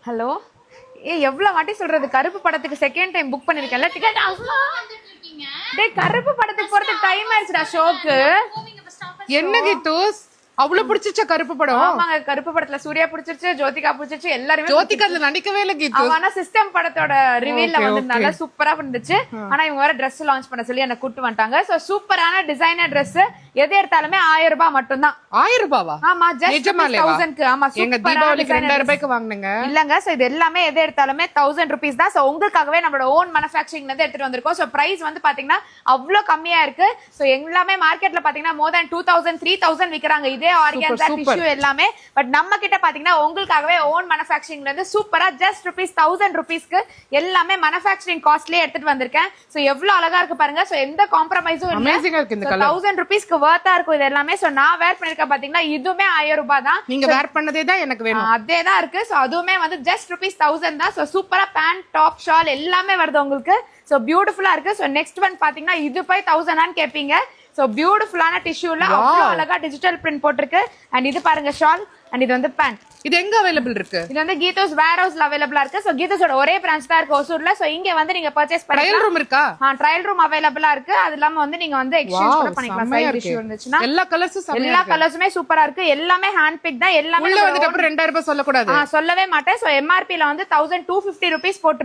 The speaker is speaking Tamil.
ஹலோ எவ்வளவு வாட்டி சொல்றது கருப்பு படத்துக்கு செகண்ட் டைம் புக் பண்ணிருக்கேன்ல டிக்கெட். டேய் கருப்பு படத்துக்கு போறதுக்கு டைம் ஆயிடுச்சுடா ஷோக்கு. என்ன கீதூஸ் அவ்வளவு பிடிச்சிச்சா கருப்பு படம்? ஆமாங்க கருப்பு படத்துல சூர்யா பிடிச்சிருச்சு, ஜோதிகா பிடிச்சிருச்சு, எல்லாருமே. ஜோதிகா அதுல நடிக்கவே இல்ல கீதூஸ். ஆனா சிஸ்டம் படத்தோட ரிவீல்ல வந்து நல்லா சூப்பரா இருந்துச்சு. ஆனா இவங்க வேற Dress லான்ச் பண்ண சொல்லி என்ன கூட்டு வந்துட்டாங்க. சோ சூப்பரான டிசைனர் Dress எது எடுத்தாலுமே 1000 ரூபாய் மட்டும் தான். 1000 ரூபாவா? ஆமா ஜஸ்ட் 1000 க்கு. ஆமா எங்க தீபாவளிக்கு 2000 ரூபாய்க்கு வாங்குனீங்க. இல்லங்க சோ இது எல்லாமே எது எடுத்தாலுமே 1000 rupees தான். சோ உங்களுக்காகவே நம்மளோட ஓன் மேனுஃபேக்சரிங்ல இருந்து எடுத்துட்டு வந்திருக்கோம். சோ பிரைஸ் வந்து பாத்தீங்கன்னா அவ்வளவு கம்மியா இருக்கு. சோ எல்லாமே மார்க்கெட்ல பாத்தீங்கன்னா more than 2000 3000 விக்கறாங்க இதே ஆர்கான்சா டிஷ்யூ எல்லாமே. பட் நம்ம கிட்ட பாத்தீங்கன்னா உங்களுக்காகவே ஓன் மேனுஃபேக்சரிங்ல இருந்து சூப்பரா ஜஸ்ட் ₹1000 க்கு எல்லாமே மேனுஃபேக்சரிங் காஸ்ட்லயே எடுத்துட்டு வந்திருக்கேன். சோ எவ்வளவு அழகா இருக்கு பாருங்க. சோ எந்த காம்ப்ரமைஸும் இல்ல. அமேசிங்கா இருக்கு இந்த கலர். 1000 rupeesக்கு வர்த்தா இருக்கும் இது எல்லாமே. சோ நான் வேர் பண்ணிருக்கேன் பாத்தீங்கன்னா இதுமே 1000 ரூபாய் தான். நீங்க வேர் பண்ணதே தான் எனக்கு வேணும். அதே தான் இருக்கு. சோ அதுவுமே வந்து ஜஸ்ட் ₹1000 தான். சோ சூப்பரா பேண்ட் டாப் ஷால் எல்லாமே வருது உங்களுக்கு. சோ பியூட்டிஃபுல்லா இருக்கு. சோ நெக்ஸ்ட் ஒன் பாத்தீங்கன்னா இது 1000 கேப்பீங்க. சோ பியூட்டிஃபுல்லான டிஷ்யூல அவ்வளவு அழகா டிஜிட்டல் பிரிண்ட் போட்டிருக்கு. அண்ட் இது பாருங்க ஷால் அண்ட் இது வந்து பேண்ட். இது எங்க அவைலபிள் இருக்கு? இது வந்து கீதோஸ் வேர் ஹவுஸ்ல அவைலபிளா இருக்கு. சோ கீதோஸோட ஒரே பிரான்ச் தான் இருக்கு ஒசூர்ல. சோ இங்க வந்து நீங்க பர்ச்சேஸ் பண்ணலாம். ட்ரையல் ரூம் இருக்கா? ட்ரையல் ரூம் அவைலபிளா இருக்கு. அது இல்லாம வந்து நீங்க வந்து எக்ஸ்சேஞ்ச் கூட பண்ணிக்கலாம். சைஸ் இஷ்யூ இருந்துச்சுனா எல்லா கலர்ஸும் செமையா எல்லா கலர்ஸுமே சூப்பரா இருக்கு. எல்லாமே ஹேண்ட் பிக் தான். எல்லாமே உள்ள வந்துட்டு அப்புறம் 2000 ரூபாய் சொல்ல கூடாது. சொல்லவே மாட்டேன். சோ எம்ஆர்பி ல வந்து 1250 rupees போட்டு